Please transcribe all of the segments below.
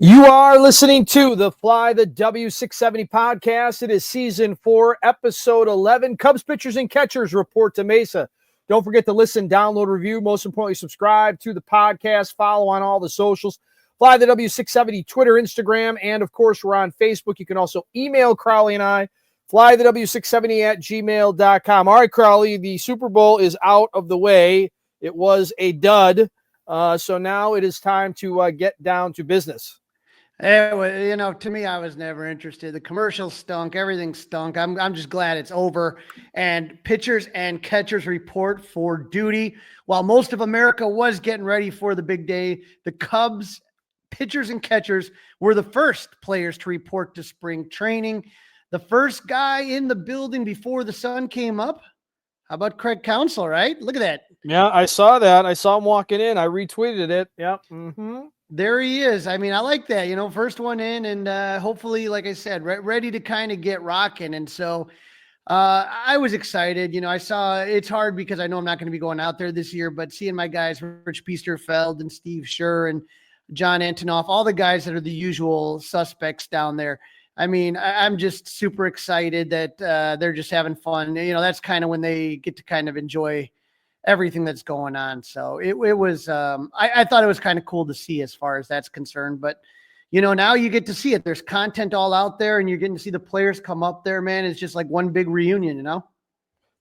You are listening to the Fly the W670 podcast. It is season 4, episode 11. Cubs pitchers and catchers report to Mesa. Don't forget to listen, download, review. Most importantly, subscribe to the podcast. Follow on all the socials. Fly the W670, Twitter, Instagram, and of course, we're on Facebook. You can also email Crawly and I, flythew670 at gmail.com. All right, Crawly, the Super Bowl is out of the way. It was a dud. So now it is time to get down to business. To me, I was never interested. The commercials stunk. Everything stunk. I'm just glad it's over. And pitchers and catchers report for duty. While most of America was getting ready for the big day, the Cubs pitchers and catchers were the first players to report to spring training. The first guy in the building before the sun came up. How about Craig Counsell, right? Look at that. Yeah, I saw that. I saw him walking in. I retweeted it. Yep. Mm-hmm. There he is. I mean, I like that, first one in and hopefully, like I said, ready to kind of get rocking. And so I was excited. I saw it's hard because I know I'm not going to be going out there this year, but seeing my guys, Rich Biesterfeld and Steve Scher and John Antonoff, all the guys that are the usual suspects down there. I mean, I'm just super excited that they're just having fun. That's kind of when they get to kind of enjoy everything that's going on. So it was, I thought it was kind of cool to see as far as that's concerned, but now you get to see it. There's content all out there and you're getting to see the players come up there, man. It's just like one big reunion,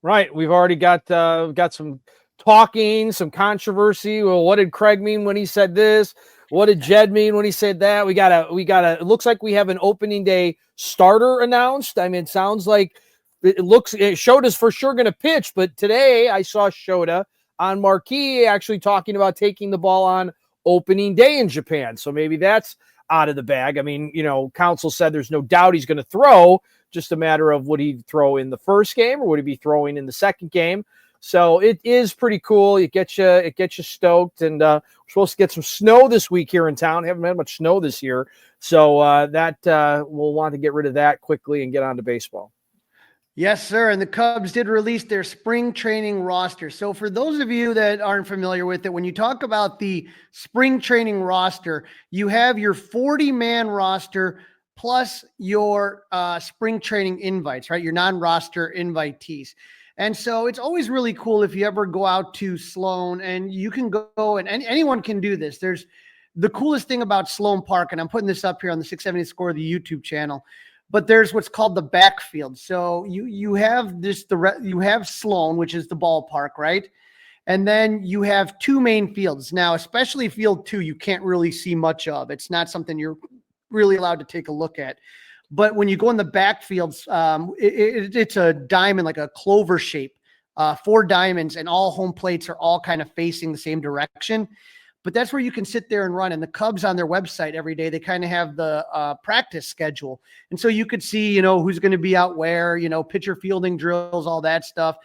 Right. We've already got some talking, some controversy. Well, what did Craig mean when he said this? What did Jed mean when he said that? We got it looks like we have an opening day starter announced. I mean, it sounds like Shota's for sure going to pitch, but today I saw Shota on Marquee actually talking about taking the ball on opening day in Japan. So maybe that's out of the bag. I mean, Counsell said there's no doubt he's going to throw, just a matter of would he throw in the first game or would he be throwing in the second game? So it is pretty cool. It gets you stoked, and we're supposed to get some snow this week here in town. Haven't had much snow this year, so we'll want to get rid of that quickly and get on to baseball. Yes, sir. And the Cubs did release their spring training roster. So for those of you that aren't familiar with it, when you talk about the spring training roster, you have your 40-man roster plus your spring training invites, right? Your non-roster invitees. And so it's always really cool if you ever go out to Sloan, and you can go and anyone can do this. There's the coolest thing about Sloan Park, and I'm putting this up here on the 670 Score, the YouTube channel. But there's what's called the backfield. So you have you have Sloan, which is the ballpark, right? And then you have two main fields. Now, especially field 2, you can't really see much of. It's not something you're really allowed to take a look at. But when you go in the backfields, it's a diamond, like a clover shape, 4 diamonds, and all home plates are all kind of facing the same direction. But that's where you can sit there and run. And the Cubs on their website every day, they kind of have the practice schedule. And so you could see, who's going to be out where, pitcher fielding drills, all that stuff.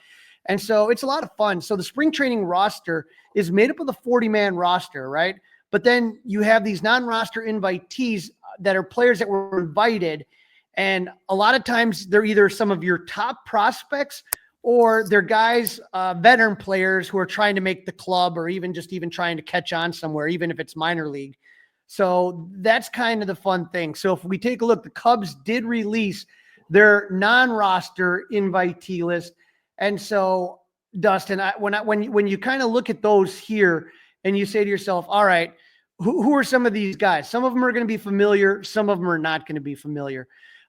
And so it's a lot of fun. So the spring training roster is made up of the 40-man roster, right? But then you have these non-roster invitees that are players that were invited. And a lot of times they're either some of your top prospects or they're guys, veteran players who are trying to make the club or even trying to catch on somewhere, even if it's minor league. So that's kind of the fun thing. So if we take a look, the Cubs did release their non-roster invitee list. And so, Dustin, when you kind of look at those here and you say to yourself, all right, who are some of these guys? Some of them are going to be familiar. Some of them are not going to be familiar.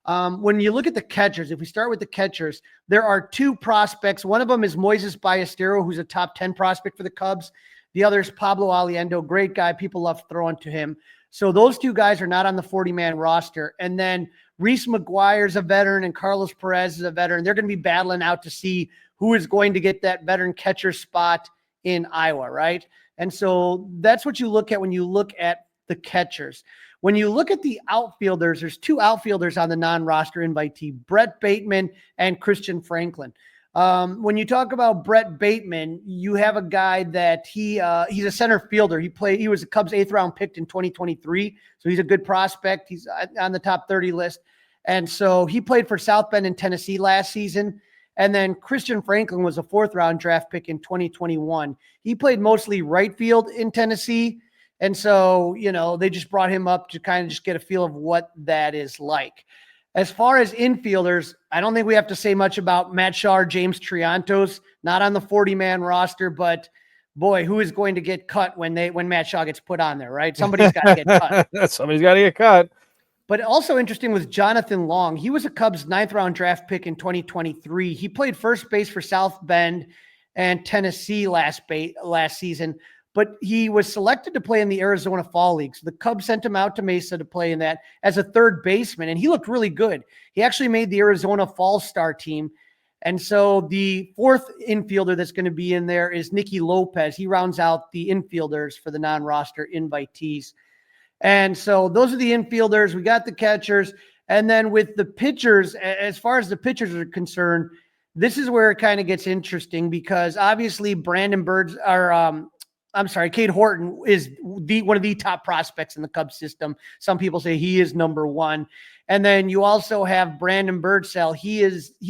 When you look at the catchers, if we start with the catchers, there are 2 prospects. One of them is Moises Ballesteros, who's a top 10 prospect for the Cubs. The other is Pablo Aliendo, great guy. People love throwing to him. So those 2 guys are not on the 40-man roster. And then Reese McGuire's a veteran and Carlos Perez is a veteran. They're going to be battling out to see who is going to get that veteran catcher spot in Iowa, right? And so that's what you look at when you look at the catchers. When you look at the outfielders, there's 2 outfielders on the non-roster invitee, Brett Bateman and Christian Franklin. When you talk about Brett Bateman, you have a guy that he's a center fielder. He was a Cubs 8th round pick in 2023. So he's a good prospect. He's on the top 30 list. And so he played for South Bend in Tennessee last season. And then Christian Franklin was a 4th round draft pick in 2021. He played mostly right field in Tennessee. And so, they just brought him up to kind of just get a feel of what that is like. As far as infielders, I don't think we have to say much about Matt Shaw or James Triantos, not on the 40-man roster, but boy, who is going to get cut when Matt Shaw gets put on there, right? Somebody's got to get cut. Somebody's got to get cut. But also interesting was Jonathan Long. He was a Cubs 9th-round draft pick in 2023. He played first base for South Bend and Tennessee last season, but he was selected to play in the Arizona Fall League. So the Cubs sent him out to Mesa to play in that as a third baseman, and he looked really good. He actually made the Arizona Fall Star team. And so the fourth infielder that's going to be in there is Nicky Lopez. He rounds out the infielders for the non-roster invitees. And so those are the infielders. We got the catchers. And then with the pitchers, as far as the pitchers are concerned, this is where it kind of gets interesting because obviously Cade Horton is one of the top prospects in the Cubs system. Some people say he is number one. And then you also have Brandon Birdsell. He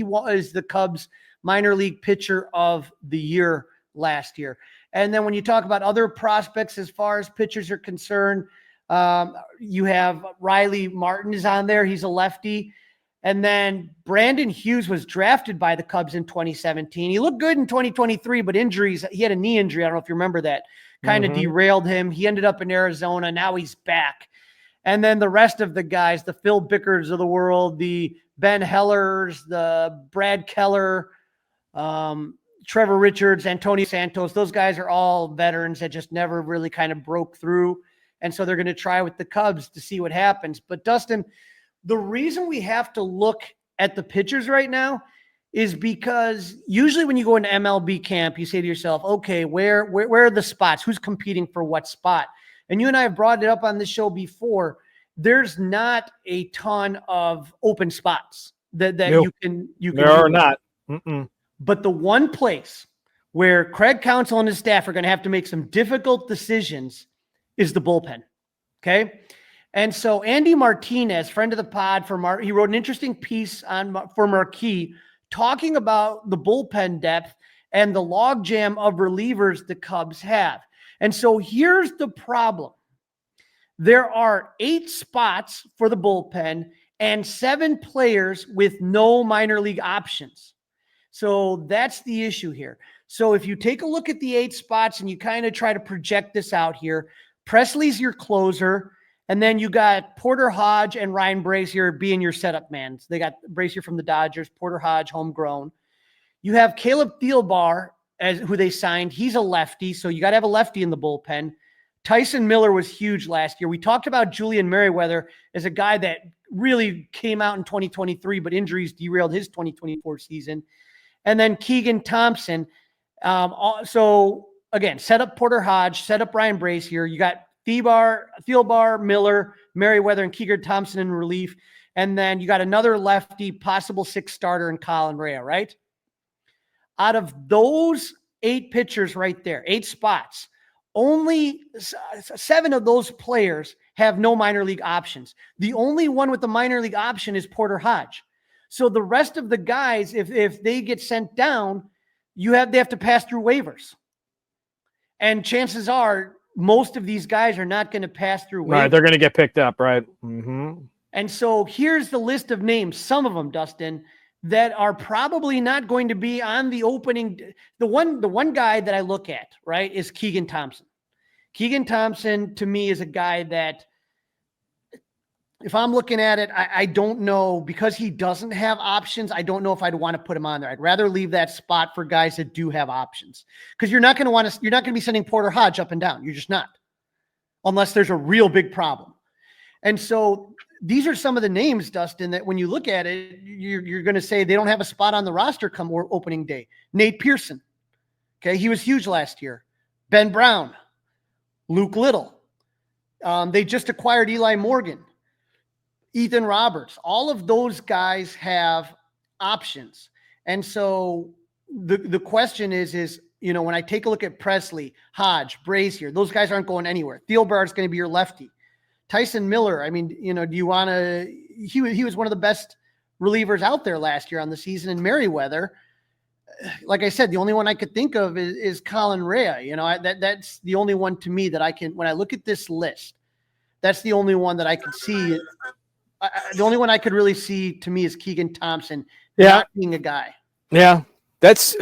was the Cubs minor league pitcher of the year last year. And then when you talk about other prospects, as far as pitchers are concerned, you have Riley Martin is on there. He's a lefty. And then Brandon Hughes was drafted by the Cubs in 2017. He looked good in 2023, but injuries, he had a knee injury. I don't know if you remember that, kind of derailed him. He ended up in Arizona. Now he's back. And then the rest of the guys, the Phil Bickers of the world, the Ben Hellers, the Brad Keller, Trevor Richards, Antonio Santos, those guys are all veterans that just never really kind of broke through. And so they're going to try with the Cubs to see what happens. But Dustin, the reason we have to look at the pitchers right now is because usually when you go into MLB camp, you say to yourself, okay, where are the spots? Who's competing for what spot? And you and I have brought it up on this show before. There's not a ton of open spots that you can. There are not. But the one place where Craig Counsell and his staff are going to have to make some difficult decisions is the bullpen. Okay. And so Andy Martinez, friend of the pod, he wrote an interesting piece for Marquee talking about the bullpen depth and the logjam of relievers the Cubs have. And so here's the problem. There are 8 spots for the bullpen and 7 players with no minor league options. So that's the issue here. So if you take a look at the 8 spots and you kind of try to project this out here, Presley's your closer. And then you got Porter Hodge and Ryan Brazier being your setup man. So they got Brazier from the Dodgers, Porter Hodge, homegrown. You have Caleb Thielbar, who they signed. He's a lefty, so you got to have a lefty in the bullpen. Tyson Miller was huge last year. We talked about Julian Merriweather as a guy that really came out in 2023, but injuries derailed his 2024 season. And then Keegan Thompson. So, again, set up Porter Hodge, set up Ryan Brazier. You got Thielbar, Miller, Merriweather, and Keegan Thompson in relief. And then you got another lefty, possible 6th starter in Colin Rea, right? Out of those 8 pitchers right there, 8 spots, only 7 of those players have no minor league options. The only one with the minor league option is Porter Hodge. So the rest of the guys, if they get sent down, they have to pass through waivers. And chances are most of these guys are not going to pass through waivers. Right, they're going to get picked up, right? Mm-hmm. And so here's the list of names, some of them, Dustin, that are probably not going to be on the opening. The one guy that I look at, right, is Keegan Thompson. Keegan Thompson, to me, is a guy that, if I'm looking at it, I don't know, because he doesn't have options, I don't know if I'd want to put him on there. I'd rather leave that spot for guys that do have options, because you're not going to be sending Porter Hodge up and down. You're just not, unless there's a real big problem. And so these are some of the names, Dustin, that when you look at it, you're going to say they don't have a spot on the roster come opening day. Nate Pearson. Okay. He was huge last year. Ben Brown, Luke Little. They just acquired Eli Morgan, Ethan Roberts. All of those guys have options. And so the question is, when I take a look at Presley, Hodge, Brazier, those guys aren't going anywhere. Thielbar is going to be your lefty. Tyson Miller, I mean, do you want to – he was one of the best relievers out there last year on the season. And Merriweather, like I said, the only one I could think of is Colin Rea. You know, that's the only one to me that I can, when I look at this list, that's the only one that I could see. The only one I could really see to me is Keegan Thompson not being a guy. Yeah. It's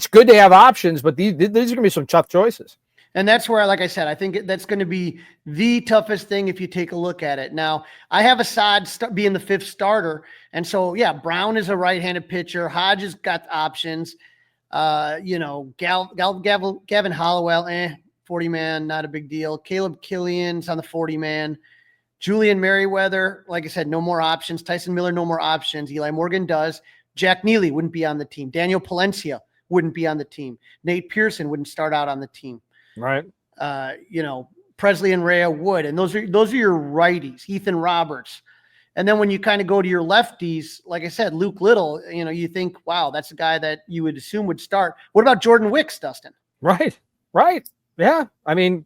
good to have options, but these are going to be some tough choices. And that's where, like I said, I think that's going to be the toughest thing if you take a look at it. Now, I have Assad being the 5th starter. And so, yeah, Brown is a right-handed pitcher. Hodge has got options. Gavin Hollowell, 40-man, not a big deal. Caleb Killian's on the 40-man. Julian Merriweather, like I said, no more options. Tyson Miller, no more options. Eli Morgan does. Jack Neely wouldn't be on the team. Daniel Palencia wouldn't be on the team. Nate Pearson wouldn't start out on the team. Right. Presley and Rea would. And those are your righties, Ethan Roberts. And then when you kind of go to your lefties, like I said, Luke Little, you think, wow, that's a guy that you would assume would start. What about Jordan Wicks, Dustin? Right. Yeah. I mean,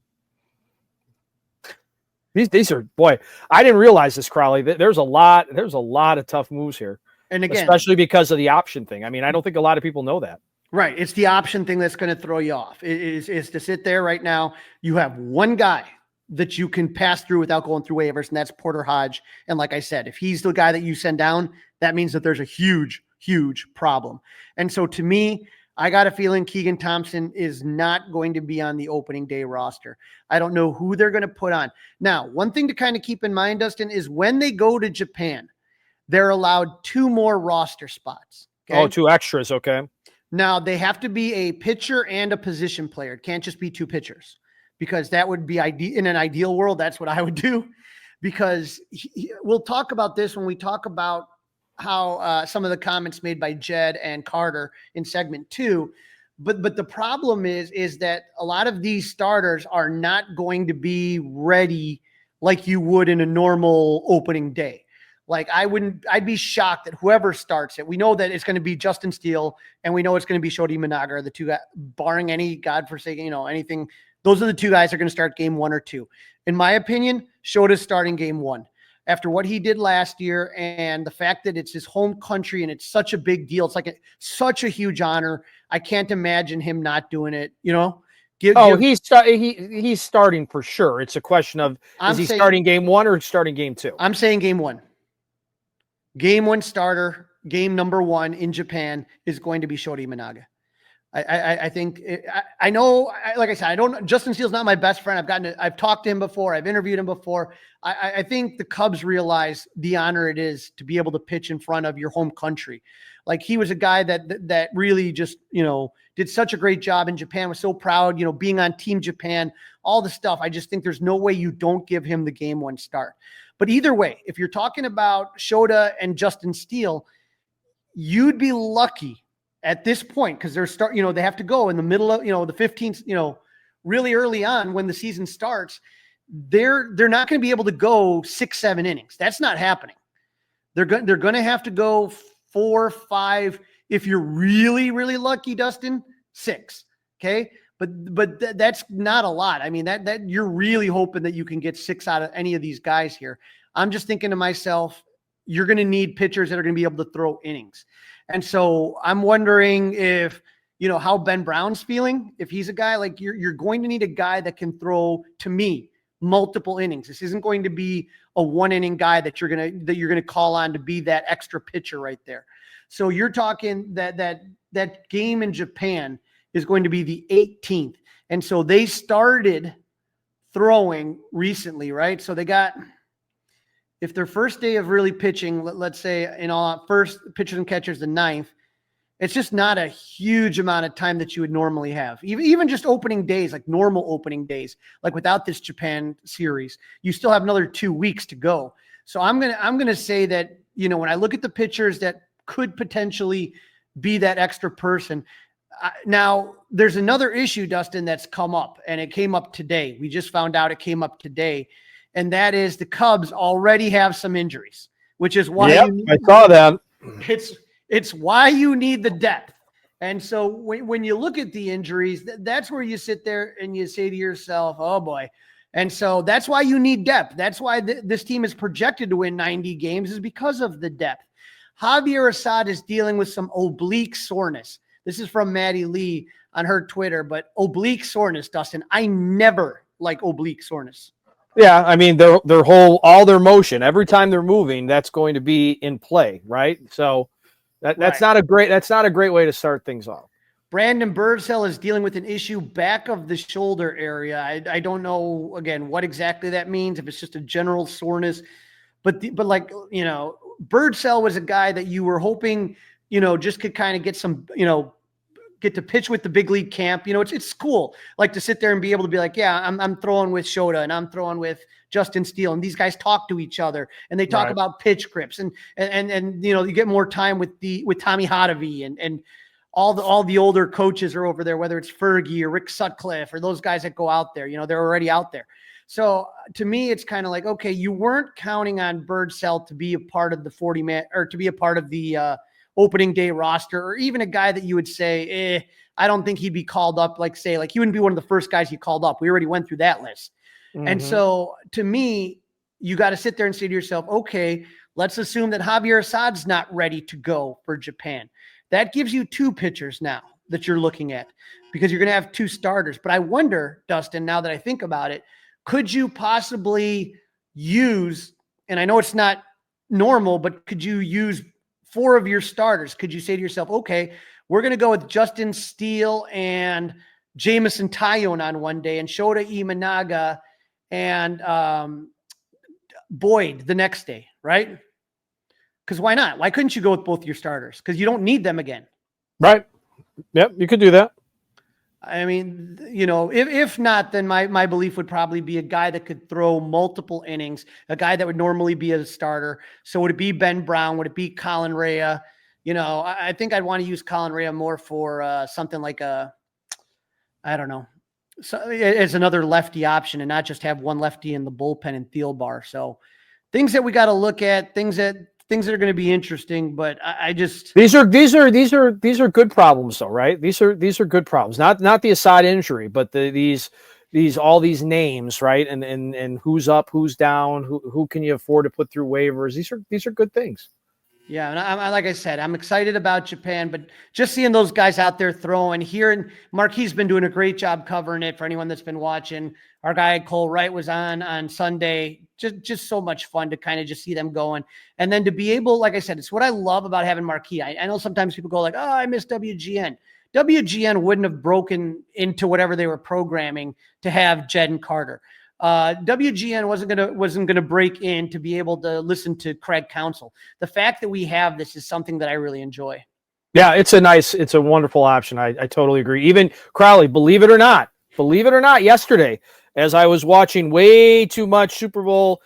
these are, boy, I didn't realize this, Crawly. There's a lot of tough moves here. And again, especially because of the option thing. I mean, I don't think a lot of people know that. Right. It's the option thing that's going to throw you off. Is to sit there right now. You have one guy that you can pass through without going through waivers, and that's Porter Hodge. And like I said, if he's the guy that you send down, that means that there's a huge, huge problem. And so to me, I got a feeling Keegan Thompson is not going to be on the opening day roster. I don't know who they're going to put on. Now, one thing to kind of keep in mind, Dustin, is when they go to Japan, they're allowed 2 more roster spots. Okay? Oh, 2 extras. Okay. Now, they have to be a pitcher and a position player. It can't just be 2 pitchers, because that would be in an ideal world. That's what I would do, because we'll talk about this when we talk about how some of the comments made by Jed and Carter in segment 2. But the problem is that a lot of these starters are not going to be ready like you would in a normal opening day. Like I'd be shocked that whoever starts it, we know that it's going to be Justin Steele and we know it's going to be Shodi Managa, the 2 guys, barring any godforsaken, anything. Those are the 2 guys that are going to start game 1 or 2. In my opinion, Shoda's starting game 1 after what he did last year. And the fact that it's his home country and it's such a big deal. It's like such a huge honor. I can't imagine him not doing it, He's starting for sure. It's a question of, is he starting game 1 or starting game 2? I'm saying game 1. Game 1 starter, game number 1 in Japan is going to be Shodi Managa. I think I know, like I said, Justin Steele's not my best friend. I've talked to him before. I've interviewed him before. I think the Cubs realize the honor it is to be able to pitch in front of your home country. Like he was a guy that really just, did such a great job in Japan, was so proud, being on Team Japan, all the stuff. I just think there's no way you don't give him the game 1 start. But either way, if you're talking about Shota and Justin Steele, you'd be lucky at this point, because they have to go in the middle of, the 15th, really early on when the season starts. They're not going to be able to go 6-7 innings. That's not happening. They're going to have to go 4, 5. If you're really, really lucky, Dustin, 6. Okay. But that's not a lot. I mean, that you're really hoping that you can get 6 out of any of these guys here. I'm just thinking to myself, you're going to need pitchers that are going to be able to throw innings. And so I'm wondering if, how Ben Brown's feeling, if he's a guy like you're going to need a guy that can throw, to me, multiple innings. This isn't going to be a 1-inning guy that you're going to call on to be that extra pitcher right there. So you're talking that game in Japan is going to be the 18th. And so they started throwing recently, right? So they got, if their first day of really pitching, let's say first pitchers and catchers, the 9th, it's just not a huge amount of time that you would normally have. Even just opening days, like normal opening days, like without this Japan series, you still have another 2 weeks to go. So I'm going to say that, when I look at the pitchers that could potentially be that extra person. Now, there's another issue, Dustin, that's come up, and it came up today. We just found out it came up today, and that is the Cubs already have some injuries, which is why I saw that. It's why you need the depth. And so when you look at the injuries, that's where you sit there and you say to yourself, oh boy. And so that's why you need depth. That's why this team is projected to win 90 games, is because of the depth. Javier Assad is dealing with some oblique soreness. This is from Maddie Lee on her Twitter, but oblique soreness, Dustin. I never like oblique soreness. Yeah, I mean all their motion, every time they're moving, that's going to be in play, right? So that's not a great way to start things off. Brandon Birdsell is dealing with an issue back of the shoulder area. I don't know, again, what exactly that means, if it's just a general soreness. But like, Birdsell was a guy that you were hoping, just could kind of get some, get to pitch with the big league camp. It's cool, like to sit there and be able to be like, yeah, I'm throwing with Shota and I'm throwing with Justin Steele, and these guys talk to each other and they talk about pitch grips and you get more time with Tommy Hotovy and all the older coaches are over there, whether it's Fergie or Rick Sutcliffe or those guys that go out there, they're already out there. So to me, it's kind of like, okay, you weren't counting on Birdsell to be a part of the 40-man or to be a part of the opening day roster, or even a guy that you would say, I don't think he'd be called up. Like he wouldn't be one of the first guys you called up. We already went through that list. Mm-hmm. And so to me, you got to sit there and say to yourself, okay, let's assume that Javier Assad's not ready to go for Japan. That gives you 2 pitchers now that you're looking at, because you're going to have 2 starters. But I wonder, Dustin, now that I think about it, could you possibly use, and I know it's not normal, but could you use 4 of your starters? Could you say to yourself, okay, we're going to go with Justin Steele and Jamison Tyone on one day and Shota Imanaga and Boyd the next day, right? Because why not? Why couldn't you go with both your starters? Because you don't need them again. Right. Yep, you could do that. I mean, if not, then my belief would probably be a guy that could throw multiple innings, a guy that would normally be a starter. So would it be Ben Brown? Would it be Colin Rea? I think I'd want to use Colin Rea more for something like I don't know. So it's another lefty option and not just have one lefty in the bullpen and Thielbar. So things that we got to look at, things that are going to be interesting, but I just these are good problems though, right? These are good problems. Not the Assad injury, but these all these names, right? And who's up, who's down, who can you afford to put through waivers? These are good things. Yeah, and I like I said, I'm excited about Japan, but just seeing those guys out there throwing, hearing Marquis been doing a great job covering it for anyone that's been watching. Our guy Cole Wright was on Sunday. Just so much fun to kind of just see them going. And then to be able, like I said, it's what I love about having Marquis. I know sometimes people go like, oh, I miss WGN. WGN wouldn't have broken into whatever they were programming to have Jed and Carter. WGN wasn't gonna break in to be able to listen to Craig Counsell. The fact that we have this is something that I really enjoy. Yeah, it's a wonderful option. I totally agree. Even Crawly, believe it or not, yesterday, as I was watching way too much Super Bowl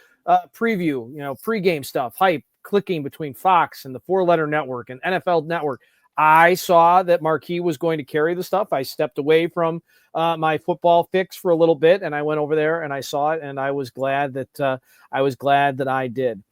preview, pregame stuff, hype, clicking between Fox and the 4-letter network and NFL Network, I saw that Marquis was going to carry the stuff. I stepped away from my football fix for a little bit, and I went over there and I saw it, and I was glad that I did.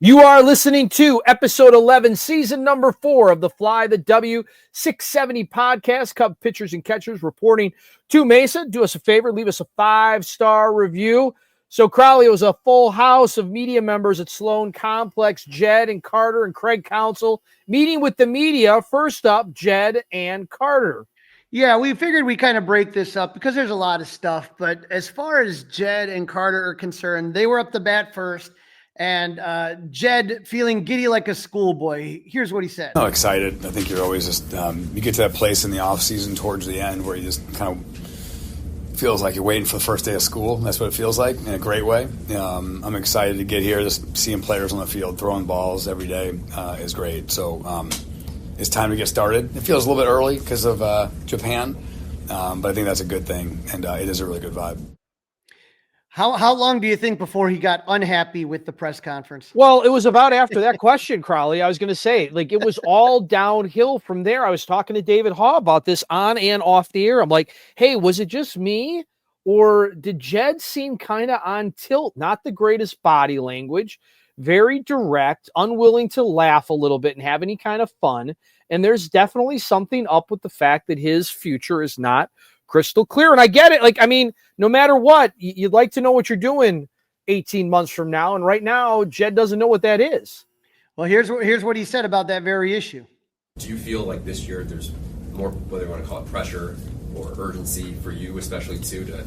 You are listening to episode 11, season number 4 of the Fly the W 670 podcast. Cub pitchers and catchers reporting to Mesa. Do us a favor, leave us a 5-star review. So Crawly, it was a full house of media members at Sloan Complex. Jed and Carter and Craig Counsell meeting with the media. First up, Jed and Carter. Yeah, we figured we kind of break this up because there's a lot of stuff. But as far as Jed and Carter are concerned, they were up the bat first. And Jed, feeling giddy like a schoolboy, here's what he said. Oh, excited. I think you're always just, you get to that place in the off season towards the end where you just kind of feels like you're waiting for the first day of school. That's what it feels like in a great way. I'm excited to get here. Just seeing players on the field, throwing balls every day is great. So it's time to get started. It feels a little bit early because of Japan, but I think that's a good thing, and it is a really good vibe. How long do you think before he got unhappy with the press conference? Well, it was about after that question, Crawly. I was going to say, like, it was all downhill from there. I was talking to David Haw about this on and off the air. I'm like, hey, was it just me? Or did Jed seem kind of on tilt? Not the greatest body language, very direct, unwilling to laugh a little bit and have any kind of fun. And there's definitely something up with the fact that his future is not crystal clear. And I get it. Like, I mean, no matter what, you'd like to know what you're doing 18 months from now. And right now, Jed doesn't know what that is. Well, here's what he said about that very issue. Do you feel like this year there's more, whether you want to call it pressure or urgency for you, especially too, to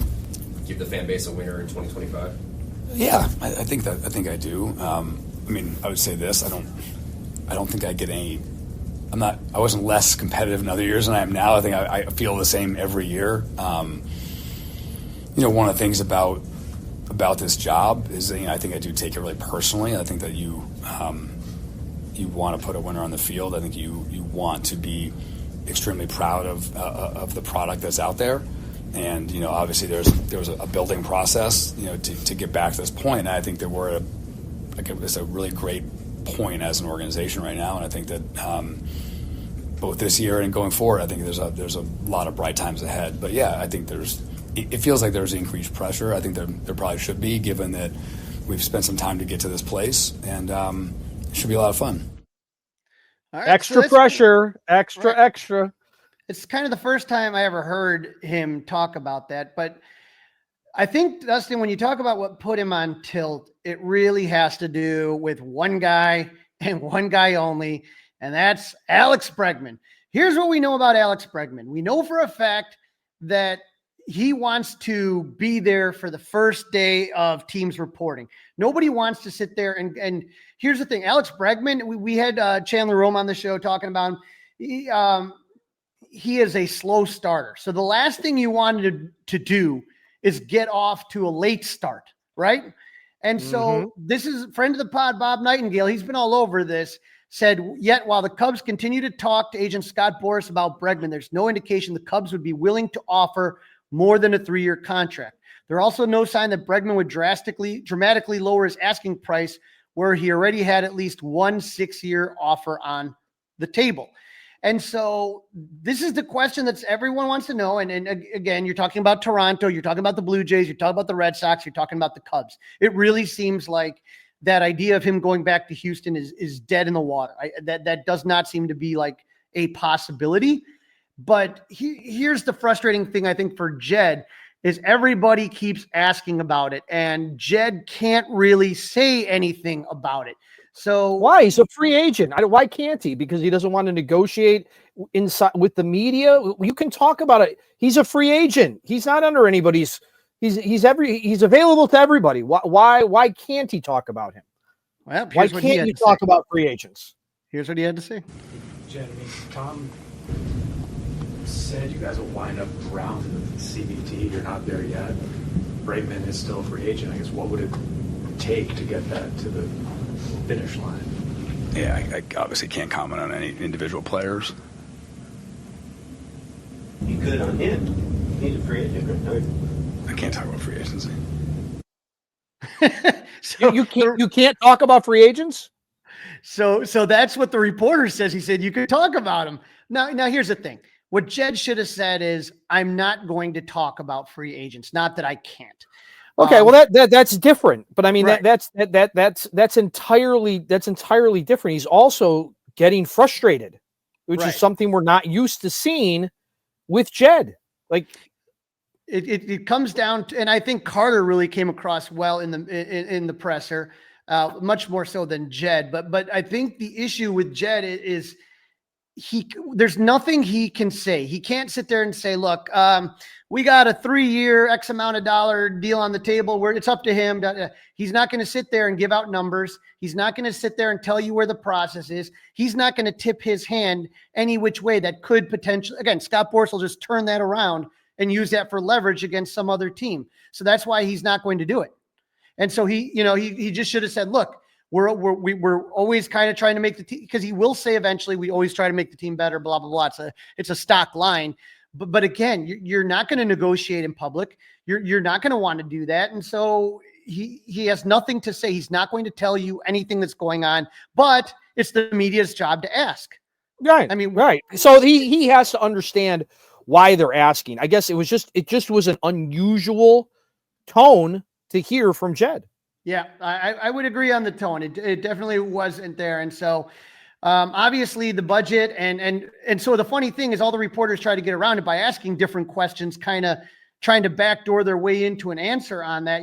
give the fan base a winner in 2025? Yeah, I think I do. I mean, I would say this: I don't think I get any. I wasn't less competitive in other years than I am now. I think I feel the same every year. One of the things about this job is that, I think I do take it really personally. I think that you want to put a winner on the field. I think you want to be extremely proud of the product that's out there. And, obviously there was a building process, to get back to this point. And I think that we're it's a really great point as an organization right now. And I think that both this year and going forward, I think there's a lot of bright times ahead. But yeah, I think it feels like there's increased pressure. I think there probably should be, given that we've spent some time to get to this place, and it should be a lot of fun. All right, extra pressure, extra. It's kind of the first time I ever heard him talk about that. But I think, Dustin, when you talk about what put him on tilt, it really has to do with one guy and one guy only, and that's Alex Bregman. Here's what we know about Alex Bregman. We know for a fact that he wants to be there for the first day of teams reporting. Nobody wants to sit there and here's the thing. Alex Bregman, we had Chandler Rome on the show talking about him. He is a slow starter. So the last thing you wanted to do is get off to a late start, right? And so this is a friend of the pod, Bob Nightingale. He's been all over this. Said, yet while the Cubs continue to talk to agent Scott Boras about Bregman, there's no indication the Cubs would be willing to offer more than a 3-year contract. There are also no sign that Bregman would dramatically lower his asking price, where he already had at least one 6-year offer on the table. And so this is the question that everyone wants to know. And again, you're talking about Toronto, you're talking about the Blue Jays, you're talking about the Red Sox, you're talking about the Cubs. It really seems like that idea of him going back to Houston is dead in the water. That does not seem to be like a possibility. But here's the frustrating thing, I think, for Jed, is everybody keeps asking about it, and Jed can't really say anything about it. So why? He's a free agent. Why can't he? Because he doesn't want to negotiate inside with the media. You can talk about it. He's a free agent. He's not under anybody's. He's available to everybody. Why can't he talk about him? Well, why can't you talk about free agents? Here's what he had to say. Jed, Tom said you guys will wind up around the CBT. You're not there yet. Bregman is still a free agent. I guess what would it take to get that to the finish line? Yeah, I obviously can't comment on any individual players. You could on him. He's a free agent, right? I can't talk about free agency. So you can't talk about free agents? So that's what the reporter says. He said you could talk about him. Now here's the thing. What Jed should have said is, I'm not going to talk about free agents. Not that I can't. Okay, well that's different. But I mean right. that's entirely different. He's also getting frustrated, which right. is something we're not used to seeing with Jed. Like it comes down to, and I think Carter really came across well in the presser, much more so than Jed. But I think the issue with Jed is there's nothing he can say. He can't sit there and say, look, we got a 3-year X amount of dollar deal on the table where it's up to him. He's not going to sit there and give out numbers. He's not going to sit there and tell you where the process is. He's not going to tip his hand any which way that could potentially, again, Scott Boras will just turn that around and use that for leverage against some other team. So that's why he's not going to do it. And so he just should have said, look, we're always kind of trying to make the team, because he will say eventually we always try to make the team better, blah, blah, blah. It's a stock line. But again, you're not going to negotiate in public. You're not going to want to do that. And so he has nothing to say. He's not going to tell you anything that's going on, but it's the media's job to ask. Right. I mean, right. So he has to understand why they're asking. I guess it just was an unusual tone to hear from Jed. Yeah, I would agree on the tone. It definitely wasn't there. And so obviously the budget and so the funny thing is all the reporters try to get around it by asking different questions, kind of trying to backdoor their way into an answer on that,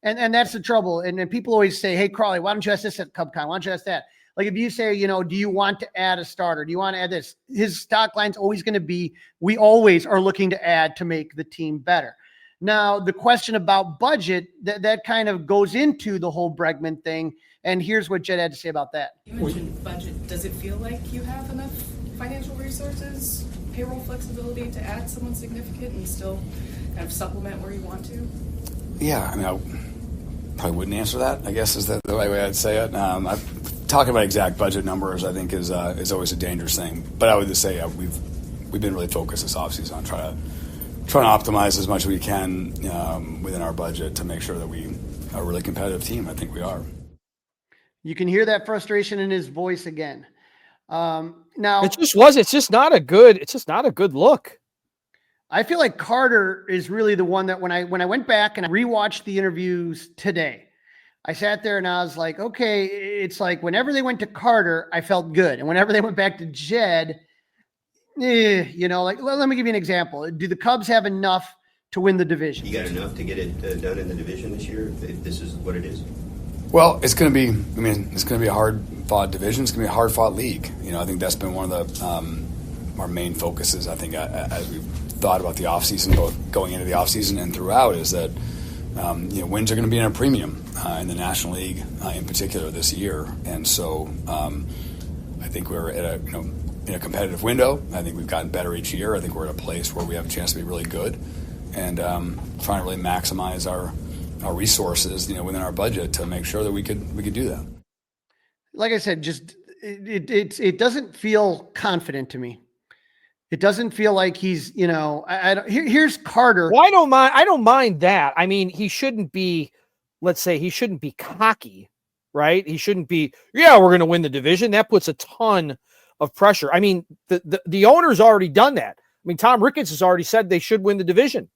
And that's the trouble. And then people always say, hey, Crawly, why don't you ask this at CubCon? Why don't you ask that? Like if you say, do you want to add a starter? Do you want to add this? His stock line's always going to be, we always are looking to add to make the team better. Now, the question about budget, that kind of goes into the whole Bregman thing. And here's what Jed had to say about that. You mentioned budget. Does it feel like you have enough financial resources, payroll flexibility to add someone significant and still kind of supplement where you want to? Yeah, I mean, I probably wouldn't answer that, I guess, is the way I'd say it. Talking about exact budget numbers, I think, is always a dangerous thing. But I would just say we've been really focused this offseason on trying to optimize as much as we can within our budget to make sure that we are a really competitive team. I think we are. You can hear that frustration in his voice again. Now it's just not a good look. I feel like Carter is really the one that when I went back and I rewatched the interviews today, I sat there and I was like, okay, it's like whenever they went to Carter, I felt good. And whenever they went back to Jed, like, let me give you an example. Do the Cubs have enough to win the division? You got enough to get it done in the division this year, if this is what it is? Well, it's going to be a hard-fought division. It's going to be a hard-fought league. I think that's been one of the our main focuses, I think, as we've thought about the offseason, both going into the offseason and throughout, is that wins are going to be in a premium in the National League in particular this year. And so I think we're at in a competitive window. I think we've gotten better each year. I think we're at a place where we have a chance to be really good and trying to really maximize our resources, within our budget to make sure that we could do that. Like I said, just it doesn't feel confident to me. It doesn't feel like he's, here's Carter. Well, I don't mind that. I mean, he shouldn't be, let's say he shouldn't be cocky, right? He shouldn't be, we're going to win the division. That puts a ton of pressure. I mean, the owner's already done that. I mean, Tom Ricketts has already said they should win the division,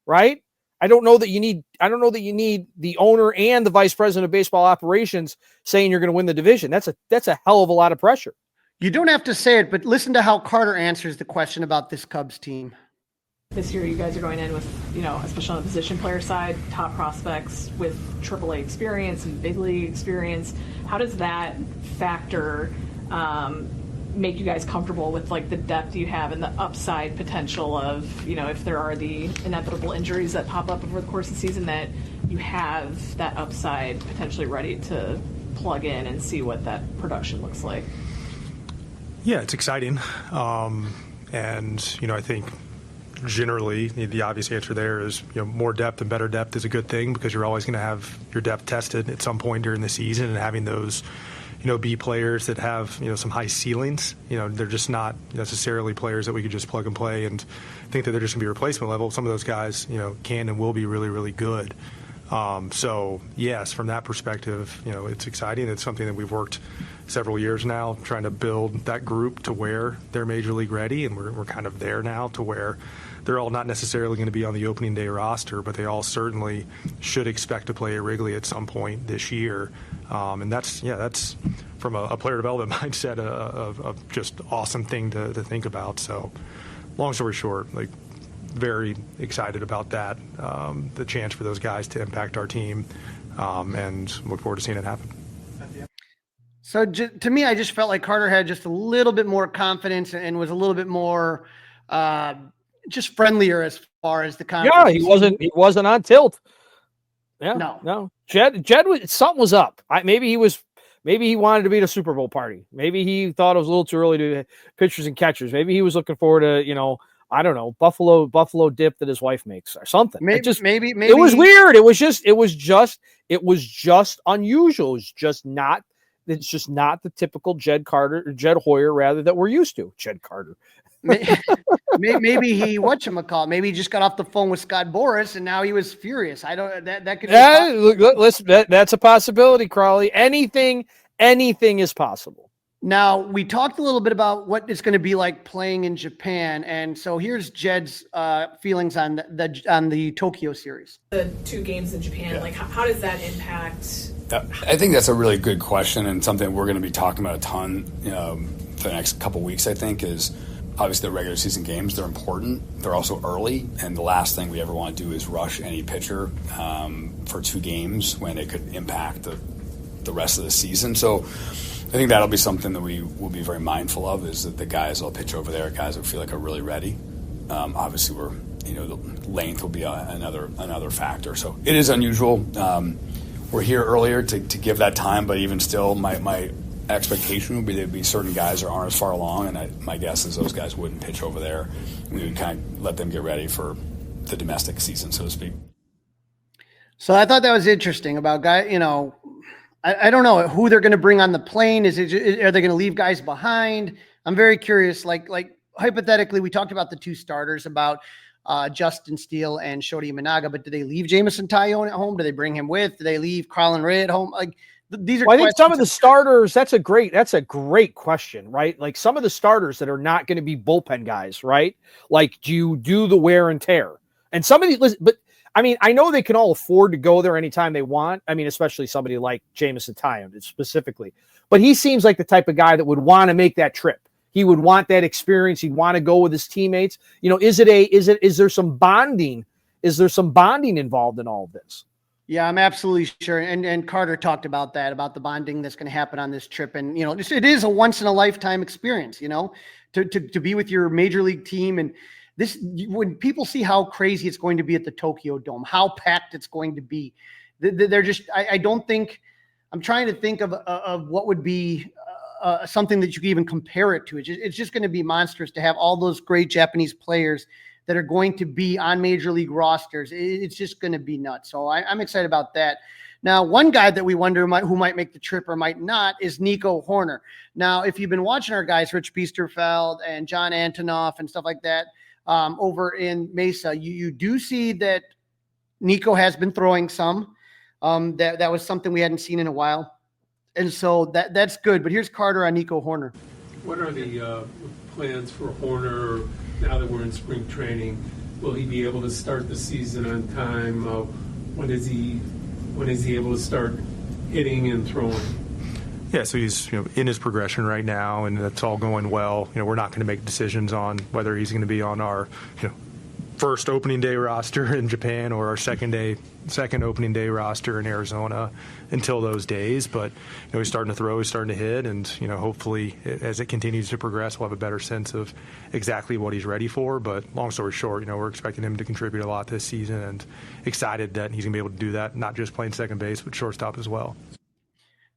right? I don't know that you need the owner and the vice president of baseball operations saying you're going to win the division. That's a hell of a lot of pressure. You don't have to say it, but listen to how Carter answers the question about this Cubs team. This year, you guys are going in with, especially on the position player side, top prospects with AAA experience and big league experience. How does that factor make you guys comfortable with like the depth you have and the upside potential of, if there are the inevitable injuries that pop up over the course of the season, that you have that upside potentially ready to plug in and see what that production looks like? Yeah, it's exciting. And, I think generally the obvious answer there is, more depth and better depth is a good thing because you're always going to have your depth tested at some point during the season, and having those, B players that have, some high ceilings, they're just not necessarily players that we could just plug and play and think that they're just going to be replacement level. Some of those guys, can and will be really, really good. So yes, from that perspective, it's exciting. It's something that we've worked several years now, trying to build that group to where they're major league ready, and we're kind of there now to where they're all not necessarily going to be on the opening day roster, but they all certainly should expect to play at Wrigley at some point this year. And that's from a player development mindset, of just awesome thing to think about. So long story short, very excited about that, the chance for those guys to impact our team, and look forward to seeing it happen. So to me, I just felt like Carter had just a little bit more confidence and was a little bit more just friendlier as far as the conference. Yeah, he wasn't on tilt. Yeah, no. Jed was, something was up. Maybe he wanted to be at a Super Bowl party. Maybe he thought it was a little too early to pitchers and catchers. Maybe he was looking forward to, I don't know, buffalo dip that his wife makes or something. Maybe it was weird. It was just unusual. It's just not the typical Jed Hoyer rather that we're used to. Jed Carter. Maybe he maybe he just got off the phone with Scott Boras and now he was furious. I don't that could be that's a possibility, Crawly. Anything is possible. Now, we talked a little bit about what it's going to be like playing in Japan, and so here's Jed's feelings on the Tokyo series. The 2 games in Japan, how does that impact? I think that's a really good question, and something we're going to be talking about a ton for the next couple weeks. I think is obviously the regular season games, they're important. They're also early, and the last thing we ever want to do is rush any pitcher for 2 games when it could impact the rest of the season. So I think that'll be something that we will be very mindful of, is that the guys will pitch over there, guys that feel like are really ready. Obviously, the length will be another factor. So it is unusual. We're here earlier to give that time, but even still, my expectation would be there'd be certain guys that aren't as far along, and my guess is those guys wouldn't pitch over there. We would kind of let them get ready for the domestic season, so to speak. So I thought that was interesting about guys. I don't know who they're going to bring on the plane. Are they going to leave guys behind? I'm very curious. Like hypothetically, we talked about the 2 starters, about Justin Steele and Shota Imanaga, but do they leave Jameson Taillon at home? Do they bring him with? Do they leave Crawly and Ray at home? Like these are. Well, I think some of the starters. That's a great question, right? Like some of the starters that are not going to be bullpen guys, right? Like, do you do the wear and tear? And some of these, but I mean, I know they can all afford to go there anytime they want. I mean, especially somebody like Jameson Taillon specifically, but he seems like the type of guy that would want to make that trip. He would want that experience. He'd want to go with his teammates. Is there some bonding? Is there some bonding involved in all of this? Yeah, I'm absolutely sure. And Carter talked about that, about the bonding that's going to happen on this trip. And, it is a once in a lifetime experience, to be with your major league team. And this, when people see how crazy it's going to be at the Tokyo Dome, how packed it's going to be, they're just, I don't think, I'm trying to think of what would be something that you could even compare it to. It's just going to be monstrous to have all those great Japanese players that are going to be on major league rosters. It's just going to be nuts. So I'm excited about that. Now, one guy that we wonder who might make the trip or might not is Nico Hoerner. Now, if you've been watching our guys, Rich Biesterfeld and John Antonoff and stuff like that, over in Mesa, you do see that Nico has been throwing some. That was something we hadn't seen in a while. And so that's good. But here's Carter on Nico Hoerner. What are the plans for Hoerner now that we're in spring training? Will he be able to start the season on time? When is he able to start hitting and throwing? Yeah, so he's in his progression right now, and that's all going well. We're not going to make decisions on whether he's going to be on our first opening day roster in Japan or our second opening day roster in Arizona until those days. But he's starting to throw, he's starting to hit, and hopefully as it continues to progress, we'll have a better sense of exactly what he's ready for. But long story short, we're expecting him to contribute a lot this season, and excited that he's going to be able to do that, not just playing second base, but shortstop as well.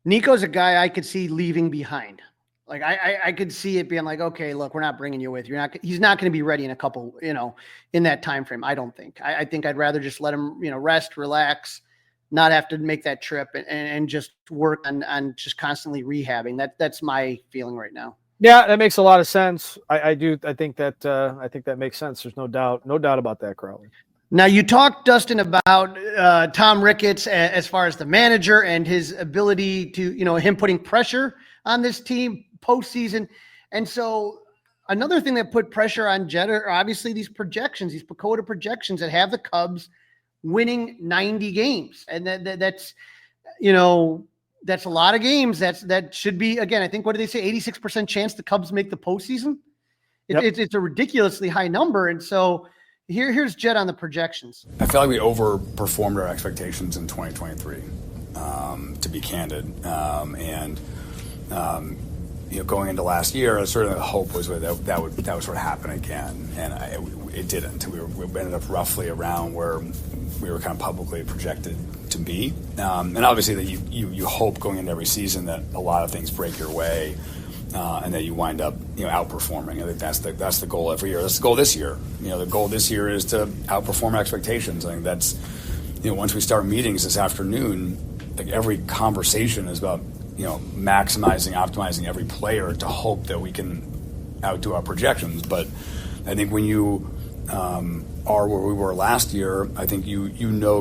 Nico's a guy I could see leaving behind. Like I could see it being like, okay, look, we're not bringing you with. He's not going to be ready in a couple, in that time frame. I don't think. I think I'd rather just let him, rest, relax, not have to make that trip and just work on just constantly rehabbing. That's my feeling right now. Yeah, that makes a lot of sense. I do. I think that makes sense. There's no doubt about that, Crawly. Now, you talked, Dustin, about Tom Ricketts as far as the manager and his ability to, him putting pressure on this team postseason. And so another thing that put pressure on Jed are obviously these projections, these PECOTA projections that have the Cubs winning 90 games. And that's a lot of games. That should be, again, I think, what do they say? 86% chance the Cubs make the postseason. It's a ridiculously high number. And so here's Jed on the projections. I feel like we overperformed our expectations in 2023, to be candid. Going into last year, sort of the hope was that would sort of happen again, and it didn't. We ended up roughly around where we were kind of publicly projected to be, and obviously that you hope going into every season that a lot of things break your way, and that you wind up outperforming. I think that's the goal every year. That's the goal this year. The goal this year is to outperform expectations. I think that's once we start meetings this afternoon, like every conversation is about maximizing, optimizing every player to hope that we can outdo our projections. But I think when you are where we were last year, I think you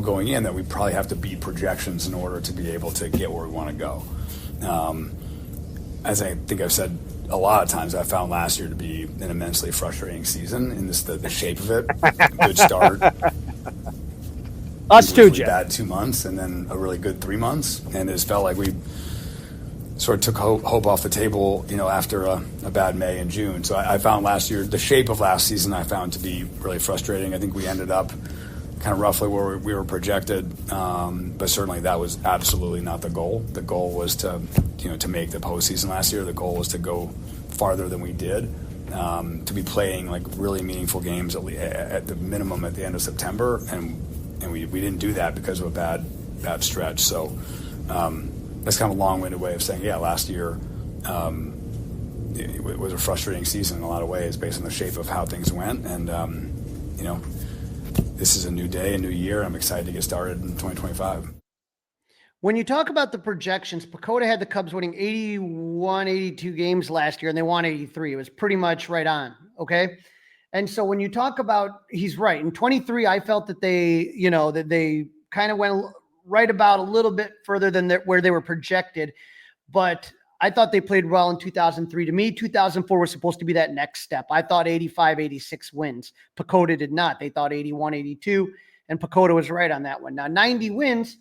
going in that we probably have to beat projections in order to be able to get where we want to go. As I think I've said a lot of times, I found last year to be an immensely frustrating season in the shape of it. Good start. Us too, really Jed. Bad 2 months and then a really good 3 months, and it just felt like we sort of took hope off the table, after a bad May and June. So I found last year, the shape of last season, I found to be really frustrating. I think we ended up kind of roughly where we were projected, but certainly that was absolutely not the goal. The goal was to make the postseason last year. The goal was to go farther than we did, to be playing like really meaningful games at the minimum at the end of September, and we didn't do that because of a bad stretch. So that's kind of a long-winded way of saying, last year it was a frustrating season in a lot of ways based on the shape of how things went, and this is a new day, a new year. I'm excited to get started in 2025. When you talk about the projections, Pacoda had the Cubs winning 81, 82 games last year, and they won 83. It was pretty much right on, okay? And so when you talk about, he's right. In 23, I felt that they kind of went right about a little bit further than where they were projected, but I thought they played well in 2003. To me, 2004 was supposed to be that next step. I thought 85, 86 wins. Pacoda did not. They thought 81, 82, and Pacoda was right on that one. Now, 90 wins,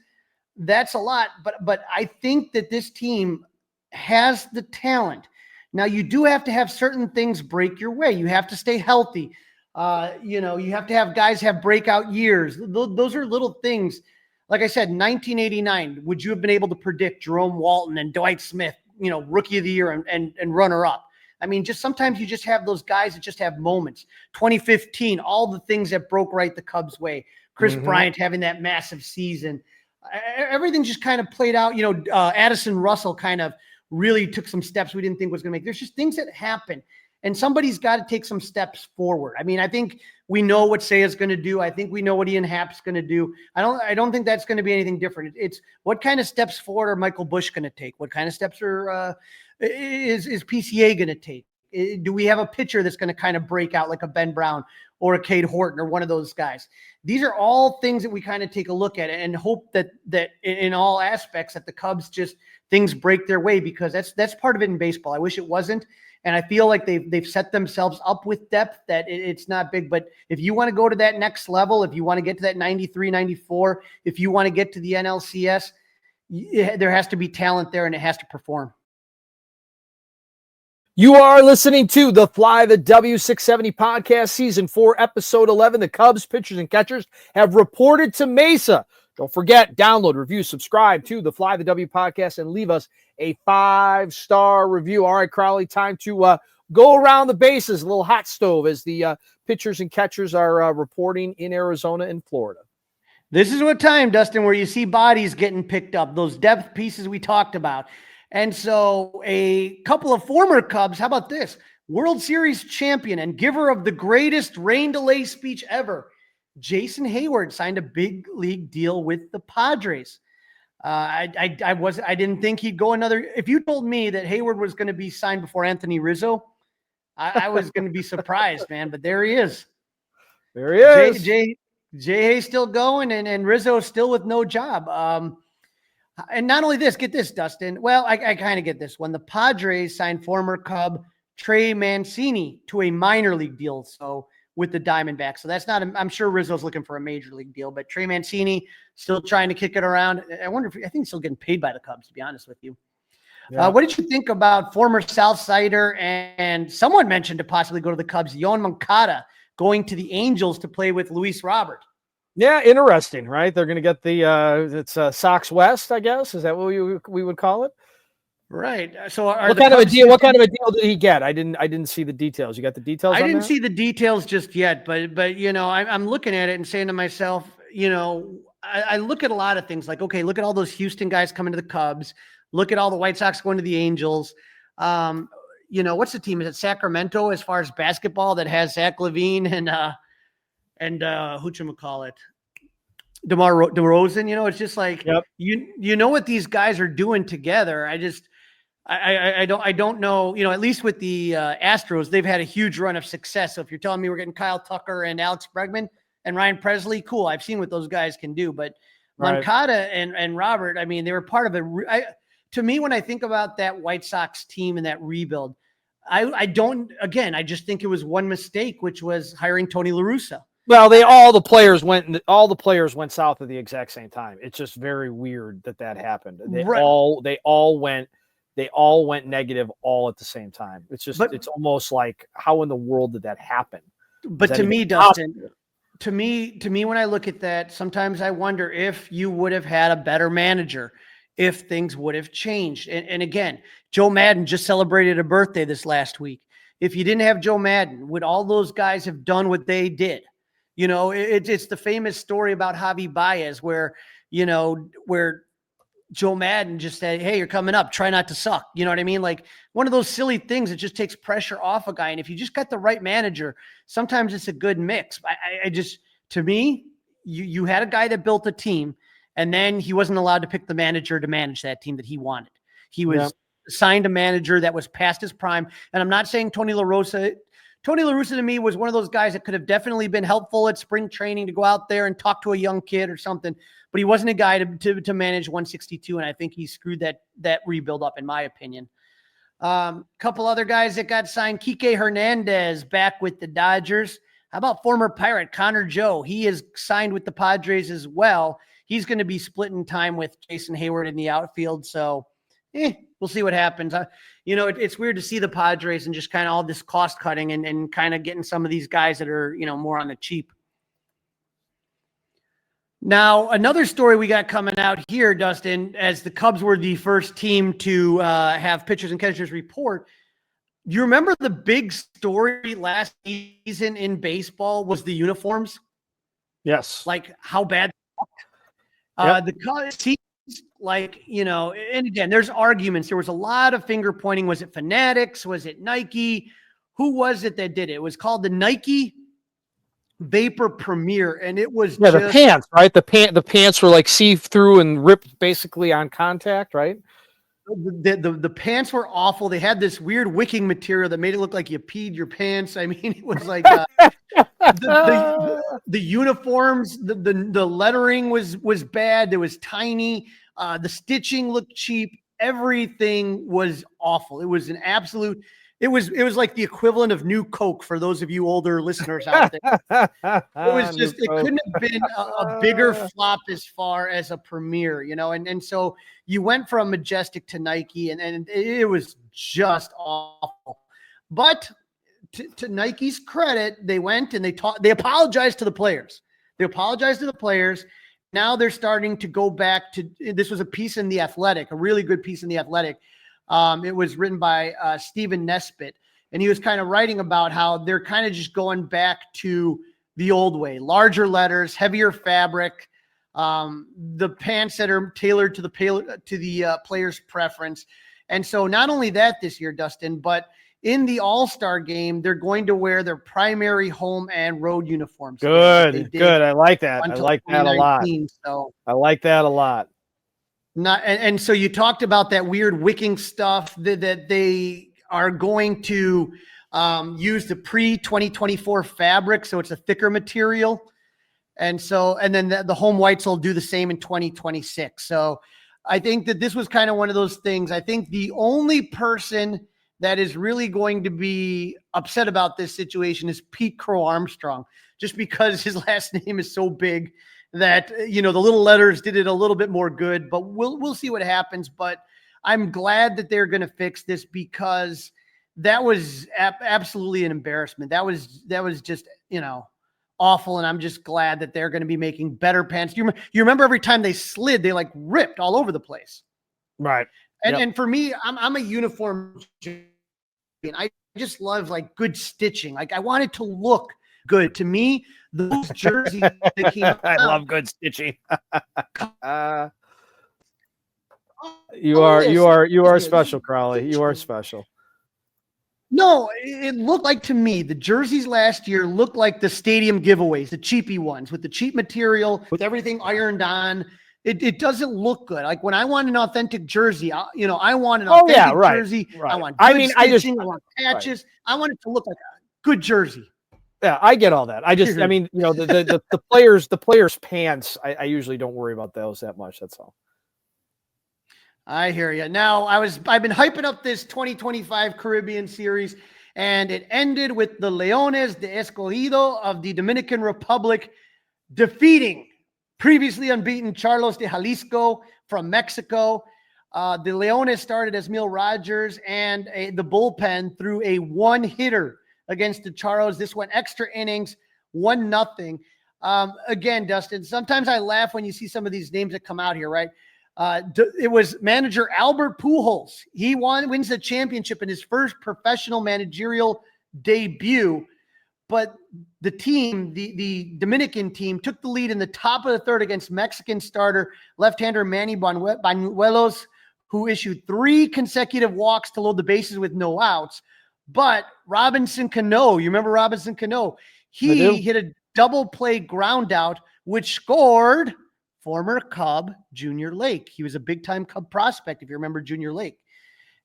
that's a lot, but I think that this team has the talent. Now, you do have to have certain things break your way. You have to stay healthy. You have to have guys have breakout years. Those are little things. Like I said, 1989, would you have been able to predict Jerome Walton and Dwight Smith, rookie of the year and runner up? I mean, just sometimes you just have those guys that just have moments. 2015, all the things that broke right the Cubs' way. Chris Bryant having that massive season. Everything just kind of played out. Addison Russell kind of really took some steps we didn't think was going to make. There's just things that happen, and somebody's got to take some steps forward. I mean, I think we know what Seiya's going to do. I think we know what Ian Happ's going to do. I don't think that's going to be anything different. It's what kind of steps forward are Michael Busch going to take? What kind of steps is PCA going to take? Do we have a pitcher that's going to kind of break out like a Ben Brown or a Cade Horton or one of those guys? These are all things that we kind of take a look at and hope that in all aspects that the Cubs just things break their way, because that's part of it in baseball. I wish it wasn't. And I feel like they've set themselves up with depth that it's not big. But if you want to go to that next level, if you want to get to that 93, 94, if you want to get to the NLCS, there has to be talent there and it has to perform. You are listening to the Fly the W670 podcast, season 4, episode 11. The Cubs pitchers and catchers have reported to Mesa. Don't forget, download, review, subscribe to the Fly the W podcast, and leave us a 5-star review. All right, Crawly, time to go around the bases, a little hot stove as the pitchers and catchers are reporting in Arizona and Florida. This is what time, Dustin, where you see bodies getting picked up, those depth pieces we talked about. And so a couple of former Cubs, how about this? World Series champion and giver of the greatest rain delay speech ever, Jason Heyward signed a big league deal with the Padres. I didn't think he'd go another. If you told me that Heyward was going to be signed before Anthony Rizzo, I was going to be surprised, man. But there he is. There he is. Jay Hay's still going, and Rizzo still with no job. And not only this, get this, Dustin. Well, I kind of get this one. The Padres signed former Cub Trey Mancini to a minor league deal. So with the Diamondbacks. So that's not, I'm sure Rizzo's looking for a major league deal, but Trey Mancini still trying to kick it around. I wonder I think he's still getting paid by the Cubs, to be honest with you. Yeah. What did you think about former Southsider and someone mentioned to possibly go to the Cubs, Yoan Moncada, going to the Angels to play with Luis Robert? Yeah, interesting, right? They're going to get the Sox West, I guess. Is that what we would call it? Right. So what kind of a deal? What kind of a deal did he get? I didn't see the details. You got the details? I didn't see the details just yet, but I'm looking at it and saying to myself, I look at a lot of things like, okay, look at all those Houston guys coming to the Cubs. Look at all the White Sox going to the Angels. What's the team? Is it Sacramento as far as basketball that has Zach LaVine and whatchamacallit? DeMar DeRozan? It's just like, yep. You know what these guys are doing together. I don't know, at least with the Astros, they've had a huge run of success. So if you're telling me we're getting Kyle Tucker and Alex Bregman and Ryan Presley, cool. I've seen what those guys can do, but Moncada and Robert, I mean, they were part of to me, when I think about that White Sox team and that rebuild, I just think it was one mistake, which was hiring Tony La Russa. Well, all the players went south at the exact same time. It's just very weird that happened. They all went they all went negative all at the same time. It's just, it's almost like, how in the world did that happen? But to me, Dustin, to me, when I look at that, sometimes I wonder if you would have had a better manager, if things would have changed. And again, Joe Madden just celebrated a birthday this last week. If you didn't have Joe Madden, would all those guys have done what they did? You know, it's the famous story about Javi Baez where Joe Madden just said, hey, you're coming up, try not to suck. You know what I mean? Like one of those silly things that just takes pressure off a guy. And if you just got the right manager, sometimes it's a good mix. I just, to me, you had a guy that built a team, and then he wasn't allowed to pick the manager to manage that team that he wanted. He was assigned a manager that was past his prime. And I'm not saying Tony La Russa to me was one of those guys that could have definitely been helpful at spring training to go out there and talk to a young kid or something, but he wasn't a guy to manage 162. And I think he screwed that rebuild up, in my opinion. Couple other guys that got signed: Kike Hernandez back with the Dodgers. How about former Pirate Connor Joe? He is signed with the Padres as well. He's going to be splitting time with Jason Heyward in the outfield. So we'll see what happens. It's weird to see the Padres and just kind of all this cost cutting and kind of getting some of these guys that are, more on the cheap. Now, another story we got coming out here, Dustin, as the Cubs were the first team to have pitchers and catchers report. You remember the big story last season in baseball was the uniforms? Yes. Like how bad the Cubs teams, and again, there's arguments. There was a lot of finger pointing. Was it Fanatics? Was it Nike? Who was it that did it? It was called the Nike Vapor Premier, and it was the pants, right? The pants were like see-through and ripped basically on contact, right? The pants were awful. They had this weird wicking material that made it look like you peed your pants. I mean, it was like the uniforms, the lettering was bad. It was tiny. The stitching looked cheap. Everything was awful. It was an absolute. It was like the equivalent of New Coke for those of you older listeners out there. It was just, it couldn't have been a bigger flop as far as a premiere, and so you went from Majestic to Nike, and it was just awful. But to Nike's credit, they went and they apologized to the players. Now they're starting to go back to, this was a piece in The Athletic, a really good piece in The Athletic. It was written by Stephen Nesbitt, and he was kind of writing about how they're kind of just going back to the old way: larger letters, heavier fabric, the pants that are tailored to the player's preference. And so not only that this year, Dustin, but in the All-Star game, they're going to wear their primary home and road uniforms. Good. I like that. I like that a lot. So I like that a lot. And so you talked about that weird wicking stuff that they are going to use the pre-2024 fabric. So it's a thicker material. And then the home whites will do the same in 2026. So I think that this was kind of one of those things. I think the only person that is really going to be upset about this situation is Pete Crow Armstrong, just because his last name is so big that, the little letters did it a little bit more good, but we'll see what happens. But I'm glad that they're going to fix this, because that was absolutely an embarrassment. That was just, awful. And I'm just glad that they're going to be making better pants. You remember every time they slid, they like ripped all over the place. Right. And for me, I'm a uniform champion. I just love like good stitching. Like I want it to look good. To me, those jerseys that came out, I love good stitching. You are special, Crawly. You are special. No, it looked like, to me, the jerseys last year looked like the stadium giveaways, the cheapy ones with the cheap material, with everything ironed on. It doesn't look good. Like when I want an authentic jersey, I want an authentic jersey. Right. I want good stitching, I want patches. Right. I want it to look like a good jersey. Yeah, I get all that. The players' pants, I usually don't worry about those that much. That's all. I hear you. Now, I've been hyping up this 2025 Caribbean series, and it ended with the Leones de Escogido of the Dominican Republic defeating previously unbeaten Charlos de Jalisco from Mexico. The Leones started as Emil Rogers, and the bullpen threw a one-hitter against the Charros. This went extra innings, 1-0. Again, Dustin, sometimes I laugh when you see some of these names that come out here, right? It was manager Albert Pujols. He wins the championship in his first professional managerial debut. But the team, the Dominican team, took the lead in the top of the third against Mexican starter left-hander Manny Banuelos, who issued 3 consecutive walks to load the bases with no outs. But Robinson Cano, you remember Robinson Cano? He hit a double play ground out, which scored former Cub Junior Lake. He was a big-time Cub prospect, if you remember Junior Lake.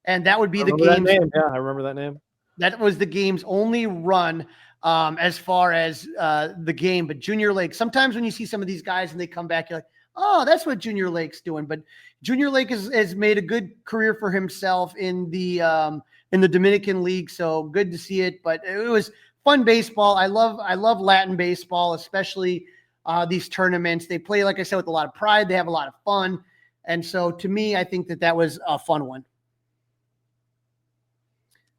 And that would be the game's name. Yeah, I remember that name. That was the game's only run as far as the game. But Junior Lake, sometimes when you see some of these guys and they come back, you're like, oh, that's what Junior Lake's doing. But Junior Lake has made a good career for himself in the Dominican League. So good to see it. But it was fun baseball. I love Latin baseball, especially these tournaments. They play, like I said, with a lot of pride. They have a lot of fun. And so to me, I think that was a fun one.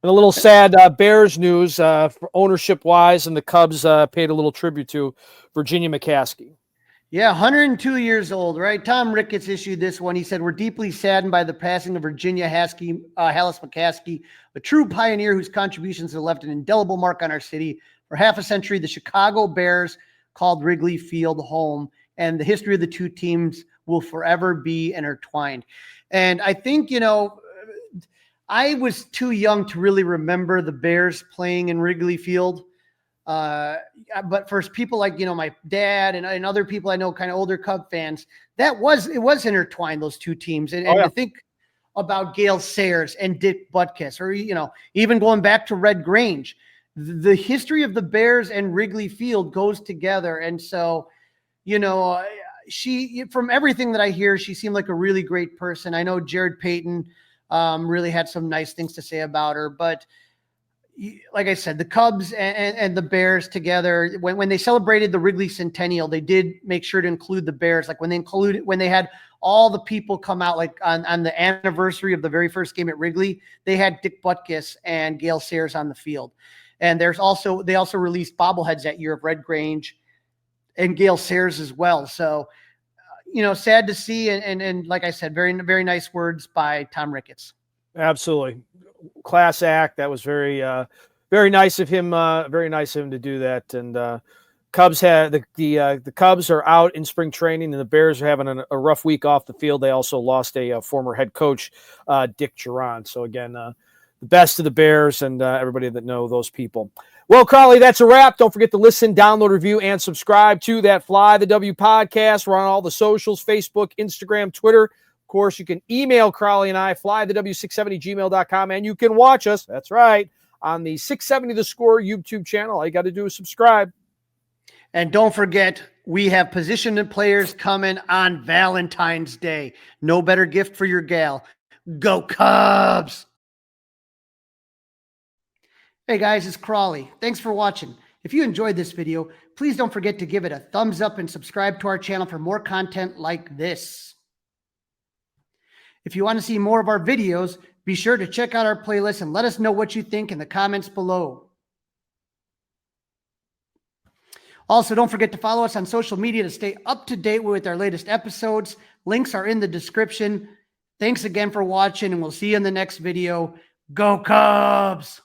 And a little sad Bears news for ownership-wise, and the Cubs paid a little tribute to Virginia McCaskey. Yeah, 102 years old, right? Tom Ricketts issued this one. He said, "We're deeply saddened by the passing of Virginia Hallis McCaskey, a true pioneer whose contributions have left an indelible mark on our city. For half a century, the Chicago Bears called Wrigley Field home, and the history of the two teams will forever be intertwined." And I think, I was too young to really remember the Bears playing in Wrigley Field. But for people like, my dad and other people I know, kind of older Cub fans, it was intertwined, those two teams. And to think about Gale Sayers and Dick Butkus, or, even going back to Red Grange, the history of the Bears and Wrigley Field goes together. And so, she, from everything that I hear, she seemed like a really great person. I know Jared Payton really had some nice things to say about her, but like I said, the Cubs and the Bears together, when they celebrated the Wrigley Centennial, they did make sure to include the Bears. Like when they had all the people come out, like on the anniversary of the very first game at Wrigley, they had Dick Butkus and Gale Sayers on the field. And they also released bobbleheads that year of Red Grange and Gale Sayers as well. So, sad to see. And like I said, very, very nice words by Tom Ricketts. Absolutely. Class act. That was very, very nice of him. Very nice of him to do that. And Cubs had the Cubs are out in spring training, and the Bears are having a rough week off the field. They also lost a former head coach, Dick Geron. So again, the best of the Bears and everybody that know those people. Well, Crawly, that's a wrap. Don't forget to listen, download, review, and subscribe to that Fly the W podcast. We're on all the socials, Facebook, Instagram, Twitter. Of course, you can email Crawly and I, flythew670gmail.com, and you can watch us, that's right, on the 670 The Score YouTube channel. All you got to do is subscribe. And don't forget, we have positioned players coming on Valentine's Day. No better gift for your gal. Go Cubs! Hey guys, it's Crawly. Thanks for watching. If you enjoyed this video, please don't forget to give it a thumbs up and subscribe to our channel for more content like this. If you want to see more of our videos, be sure to check out our playlist and let us know what you think in the comments below. Also, don't forget to follow us on social media to stay up to date with our latest episodes. Links are in the description. Thanks again for watching, and we'll see you in the next video. Go Cubs!